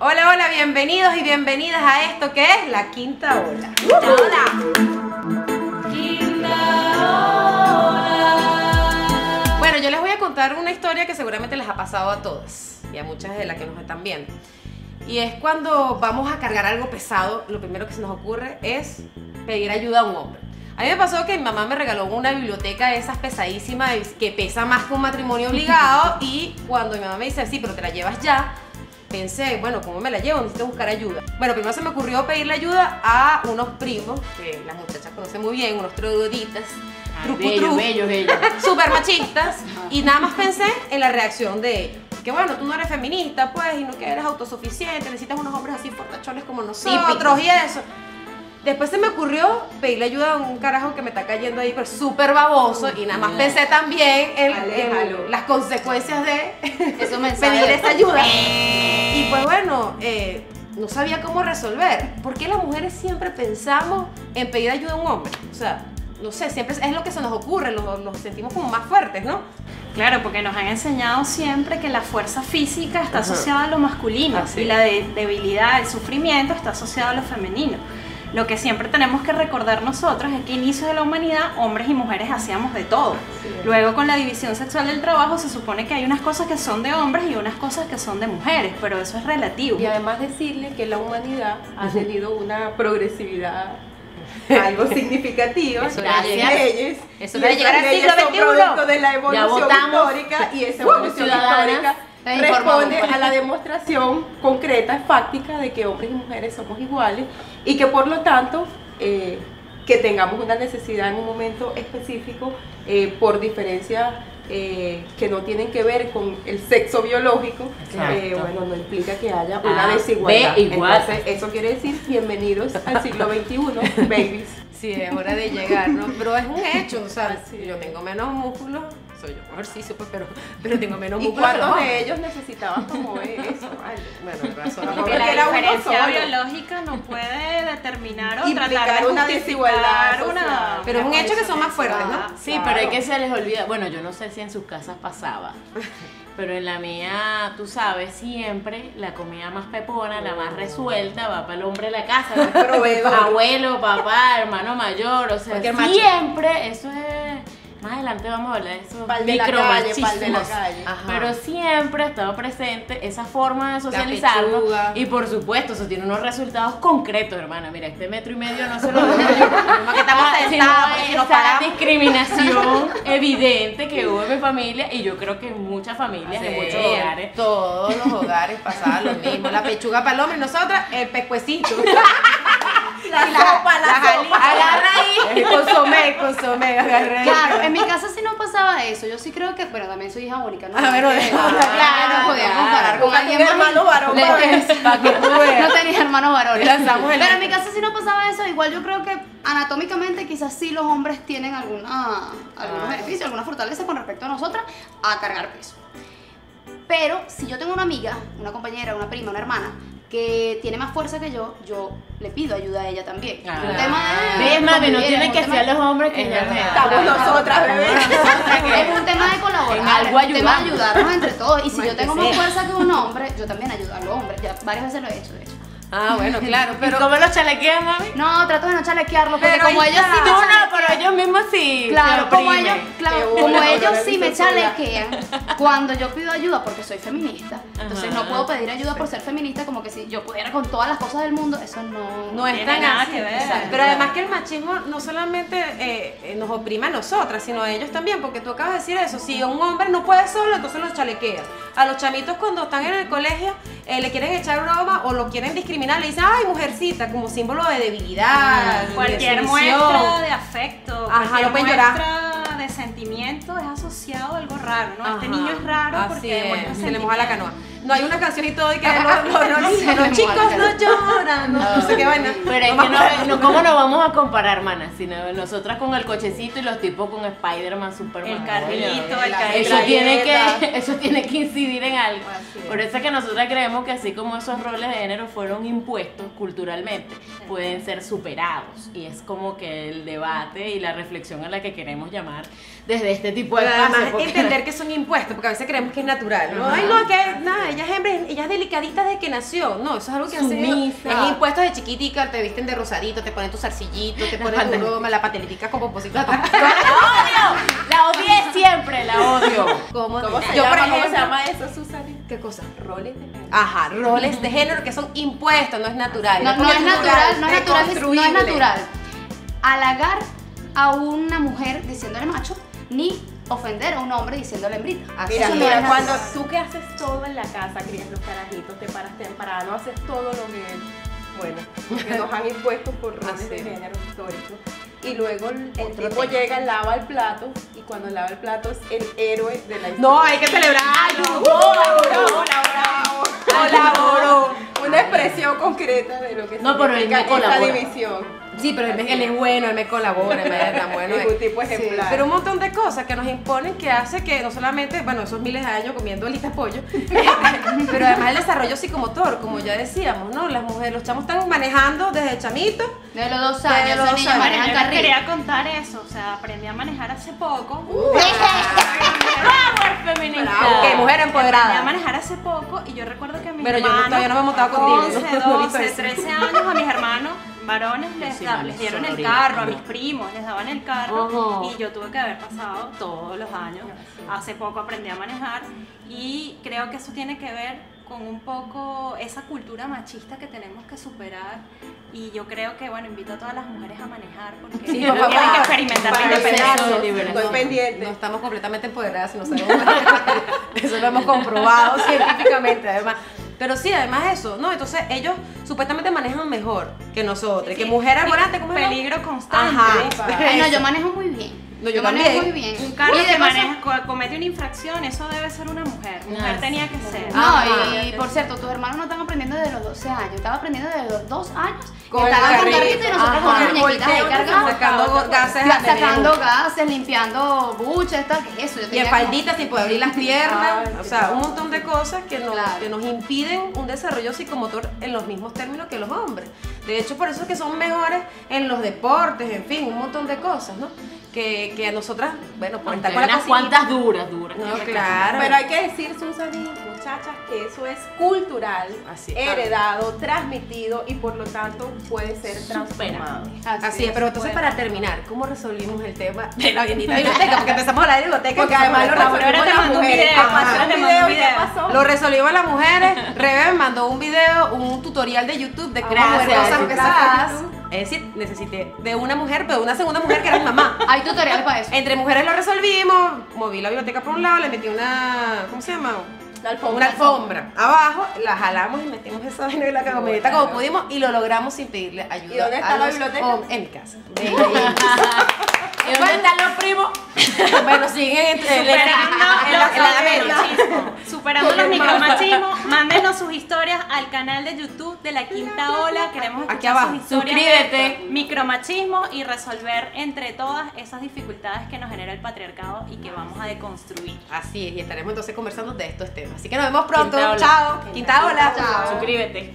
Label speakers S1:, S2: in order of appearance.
S1: Hola, hola, bienvenidos y bienvenidas a esto que es La Quinta Ola. Quinta Ola. Quinta Ola. Bueno, yo les voy a contar una historia que seguramente les ha pasado a todas y a muchas de las que nos están viendo. Y es cuando vamos a cargar algo pesado, lo primero que se nos ocurre es pedir ayuda a un hombre. A mí me pasó que mi mamá me regaló una biblioteca de esas pesadísimas que pesa más que un matrimonio obligado y cuando mi mamá me dice, sí, pero te la llevas ya, pensé, bueno, ¿cómo me la llevo? Necesito buscar ayuda. Bueno, primero se me ocurrió pedirle ayuda a unos primos, que las muchachas conocen muy bien, unos trogloditas,
S2: bellos.
S1: súper machistas, y nada más pensé en la reacción de ellos. Que bueno, tú no eres feminista, pues, y no que eres autosuficiente, necesitas unos hombres así fortachones como nosotros y eso. Después se me ocurrió pedirle ayuda a un carajo que me está cayendo ahí, pero súper baboso, y nada más pensé también en las consecuencias de pedir esa ayuda. Y pues bueno, no sabía cómo resolver. ¿Por qué las mujeres siempre pensamos en pedir ayuda a un hombre? O sea, no sé, siempre es lo que se nos ocurre, los sentimos como más fuertes, ¿no?
S3: Claro, porque nos han enseñado siempre que la fuerza física está asociada a lo masculino y la debilidad, el sufrimiento está asociado a lo femenino. Lo que siempre tenemos que recordar nosotros es que a inicios de la humanidad, hombres y mujeres hacíamos de todo. Luego con la división sexual del trabajo se supone que hay unas cosas que son de hombres y unas cosas que son de mujeres, pero eso es relativo.
S4: Y además decirle que la humanidad ha tenido una progresividad algo significativa, leyes,
S1: eso debe llegar al siglo XXI.
S4: Producto de la evolución histórica y esa evolución histórica responde a la demostración concreta, fáctica, de que hombres y mujeres somos iguales y que por lo tanto que tengamos una necesidad en un momento específico por diferencias que no tienen que ver con el sexo biológico, bueno, no implica que haya una desigualdad. Entonces, eso quiere decir bienvenidos al siglo XXI, babies.
S1: Sí, es hora de llegar, ¿no? Pero es un hecho, o sea, yo tengo menos músculos, soy yo con ejercicio, pues, pero tengo menos músculos.
S4: ¿Y cuántos de ellos necesitaban como eso? Ay,
S1: bueno, razón.
S3: Porque la diferencia biológica no puede determinar o tratar de
S4: una desigualdad
S1: pero es un hecho que son más fuertes, ¿no?
S2: Sí, claro. Pero es que se les olvida, bueno, yo no sé si en sus casas pasaba, pero en la mía, tú sabes, siempre la comida más pepona, la más resuelta, va para el hombre de la casa, abuelo, papá, hermano mayor, o sea, siempre, eso es... Más adelante vamos a hablar de eso, micromachismos, pero siempre ha estado presente esa forma de socializarnos y por supuesto eso tiene unos resultados concretos, hermana. Mira, este 1,5 metros no se lo doy yo,
S1: que estamos sentados,
S2: esa discriminación evidente que hubo en mi familia y yo creo que en muchas familias, en muchos hogares.
S1: Todos los hogares pasaba lo mismo, la pechuga para el hombre y nosotras el pescuecito.
S4: La sopa.
S1: Agarra ahí. Consomé, agarra ahí.
S5: Claro, en mi casa sí no pasaba eso. Yo sí creo que, bueno, también soy hija única, ¿no?
S1: Claro,
S5: podía comparar con alguien más.
S4: Hermano varón,
S5: no tenía hermanos varones.
S1: Pero
S5: en mi casa sí no pasaba eso. Igual yo creo que anatómicamente quizás sí los hombres tienen algunos beneficios, alguna fortaleza con respecto a nosotras a cargar peso. Pero si yo tengo una amiga, una compañera, una prima, una hermana que tiene más fuerza que yo le pido ayuda a ella también. Un tema
S2: ¿ves, mami? No tienen que ser los hombres que ya
S4: estamos nosotras, bebé.
S5: Es un tema de colaborar, es un tema de ayudarnos entre todos. Y si yo tengo más fuerza que un hombre, yo también ayudo a los hombres. Ya varias veces lo he hecho, de hecho.
S1: Ah, bueno, claro, pero...
S2: ¿Y cómo los chalequean, mami?
S5: No, trato de no chalequearlos, porque como ellos sí me
S2: chalequean. Pero ellos mismos sí.
S5: Claro, como ellos sí me chalequean cuando yo pido ayuda porque soy feminista. Entonces no puedo pedir ayuda por ser feminista, como que si yo pudiera con todas las cosas del mundo, eso no
S1: es tan nada que ver. Pero además que el machismo no solamente nos oprime a nosotras, sino a ellos también, porque tú acabas de decir eso, si un hombre no puede solo, entonces los chalequea. A los chamitos cuando están en el colegio le quieren echar broma o lo quieren discriminar, le dicen, ay, mujercita, como símbolo de debilidad,
S3: cualquier muestra de afecto, cualquier muestra de sentimiento es asociado a algo raro, ¿no? Este niño es raro porque demuestra
S1: se le moja la canoa. No hay una canción y todo y que los chicos no lloran, no sé qué vaina.
S2: Pero es que ¿cómo nos vamos a comparar, hermana? Si nosotras con el cochecito y los tipos con Spider-Man, Superman.
S3: El carrito, el carrito.
S2: Eso tiene que incidir en algo. Por eso es que nosotras creemos que así como esos roles de género fueron impuestos culturalmente, pueden ser superados. Y es como que el debate y la reflexión a la que queremos llamar desde este tipo de
S1: espacios. Además, entender que son impuestos, porque a veces creemos que es natural, ¿no? Ay, no, que nada, ella es hembra, ella es delicadita desde que nació. No, eso es algo que
S2: Sumisa.
S1: es impuesto de chiquitica, te visten de rosadito, te ponen tu zarcillito, te ponen tu broma, la pateletica con pomposito.
S2: ¡La odio! La odié siempre, la odio.
S1: ¿Cómo
S4: ¿Cómo se
S1: yo,
S4: llama?
S1: por
S4: ¿Cómo
S1: ejemplo,
S4: se llama eso, Susana?
S1: ¿Qué cosa?
S4: Roles de género.
S1: Ajá, roles de género que son impuestos, no es natural.
S5: No, no
S1: porque
S5: es
S1: tú-
S5: natural, no es natural, no es
S4: deconstruible.
S5: natural. Halagar a una mujer diciéndole macho, ni ofender a un hombre diciéndole hembrita.
S1: Así
S4: Mira,
S1: es.
S4: mira,
S5: es
S4: cuando
S5: natural.
S4: tú que haces todo en la casa, crías los carajitos, te paras temprano, haces todo lo que, bueno, que nos han impuesto por roles de género históricos. Y luego el tipo llega, lava el plato, y cuando lava el plato es el héroe de la historia.
S1: No, hay que celebrarlo.
S4: Colaboró. Una expresión concreta de lo que
S2: No, pero él
S4: significa
S2: me colabora.
S4: esa división.
S1: Sí, pero él es bueno, él me colabora, él es tan bueno.
S4: Es un tipo ejemplar.
S1: Pero un montón de cosas que nos imponen que hace que no solamente, bueno, esos miles de años comiendo alitas de pollo, pero además el desarrollo psicomotor, como ya decíamos, ¿no? Las mujeres, los chamos están manejando desde chamitos.
S5: De los 2
S1: Desde
S5: años,
S1: los
S5: esa
S1: 2
S5: niña
S1: años.
S5: maneja
S3: Yo les
S5: carril.
S3: quería contar eso, o sea, aprendí a manejar hace poco.
S2: ¡Power feminista!
S1: Ok, mujer
S3: Aprendí a
S1: empoderada.
S3: manejar hace poco y yo recuerdo que a mis
S1: Pero yo
S3: hermanos,
S1: todavía no me he montado contigo,
S3: 11,
S1: no,
S3: 12,
S1: eso.
S3: 13 años, a mis hermanos varones les,
S2: Sí,
S3: les dieron el
S2: sobrina.
S3: carro, a mis primos les daban el carro
S2: Ojo.
S3: y yo tuve que haber pasado todos los años. Hace poco aprendí a manejar y creo que eso tiene que ver con un poco esa cultura machista que tenemos que superar y yo creo que, bueno, invito a todas las mujeres a manejar porque
S1: Sí,
S3: tienen
S1: por favor.
S3: que experimentar la
S4: Para
S3: independencia.
S2: Eso de liberación.
S4: Estoy pendiente.
S1: No estamos completamente empoderadas si no sabemos. Eso lo hemos comprobado científicamente, además. Pero sí, además eso, ¿no? Entonces ellos supuestamente manejan mejor que nosotros. Que mujer arborante, ¿cómo es?
S3: Peligro constante.
S1: Ajá.
S5: Ay, no, yo manejo muy bien.
S1: No, yo
S5: manejo
S1: también.
S5: muy bien.
S3: Un carro
S5: Y
S3: que
S5: de paso-
S3: comete una infracción, eso debe ser una mujer. Mujer
S2: Ah,
S3: tenía que ser.
S5: No,
S1: Ajá.
S5: y por cierto, tus hermanos no están aprendiendo desde los 12 años, estaban aprendiendo desde los 2 años.
S1: Con el
S5: Estaban con
S1: carrito.
S5: carrito y nosotros
S1: Ajá.
S5: con las
S1: Con el
S5: muñequitas ahí
S1: volteo,
S5: cargando.
S1: sacando gases a
S5: Sacando
S1: veneno.
S5: gases, limpiando buches, tal, ¿qué es eso? Yo
S1: Y
S5: tenía
S1: en
S5: como-
S1: falditas sin poder abrir las piernas,
S4: Ay,
S1: o sea, un montón de cosas que nos,
S5: Claro.
S1: que nos impiden un desarrollo psicomotor en los mismos términos que los hombres. De hecho, por eso es que son mejores en los deportes, en fin, un montón de cosas, ¿no? Que a nosotras, bueno, por
S2: Aunque
S1: estar con
S2: hay
S1: la
S2: unas
S1: cosita-
S2: cuantas duras.
S1: No, claro.
S4: Pero hay que decir, Susan y muchachas, que eso es cultural,
S1: Así,
S4: heredado, transmitido y por lo tanto puede ser transformado.
S1: Así es, pero entonces para terminar, ¿cómo resolvimos el tema de la bendita biblioteca? Porque empezamos a hablar de biblioteca.
S4: Porque además lo
S3: Ahora
S4: resolvimos
S3: te
S4: las
S3: mando un
S4: mujeres.
S3: video,
S4: Ajá,
S3: ahora te
S4: un
S3: mando un
S4: video, ¿y qué
S3: video.
S4: pasó?
S1: Lo resolvimos las mujeres. Rebe me mandó un video, un tutorial de YouTube de cómo mover
S2: Gracias,
S1: cosas
S2: gracias,
S1: pesadas.
S4: YouTube.
S1: Es decir, necesité de una mujer, pero de una segunda mujer que era mi mamá.
S5: Hay tutoriales para eso.
S1: Entre mujeres lo resolvimos, moví la biblioteca por un lado, le metí una, ¿cómo se llama?
S4: La alfombra.
S1: Una alfombra abajo, la jalamos y metimos esa vaina en la camioneta como pudimos y lo logramos sin pedirle ayuda.
S4: ¿Y dónde está
S1: a
S4: la
S1: los
S4: biblioteca?
S1: hombres. En mi casa.
S2: ¿Y dónde están los primos?
S1: Bueno, siguen entre
S3: Superando
S1: en la edad media.
S3: superando los micromachismos, mándenos sus historias al canal de YouTube de La Quinta Ola. Queremos escuchar
S1: Aquí abajo.
S3: sus historias
S2: Suscríbete.
S3: de micromachismo y resolver entre todas esas dificultades que nos genera el patriarcado y que vamos a deconstruir.
S1: Así es, y estaremos entonces conversando de estos temas. Así que nos vemos pronto.
S2: Quinta ola.
S1: Chao. Quinta ola.
S5: Chao.
S2: Suscríbete.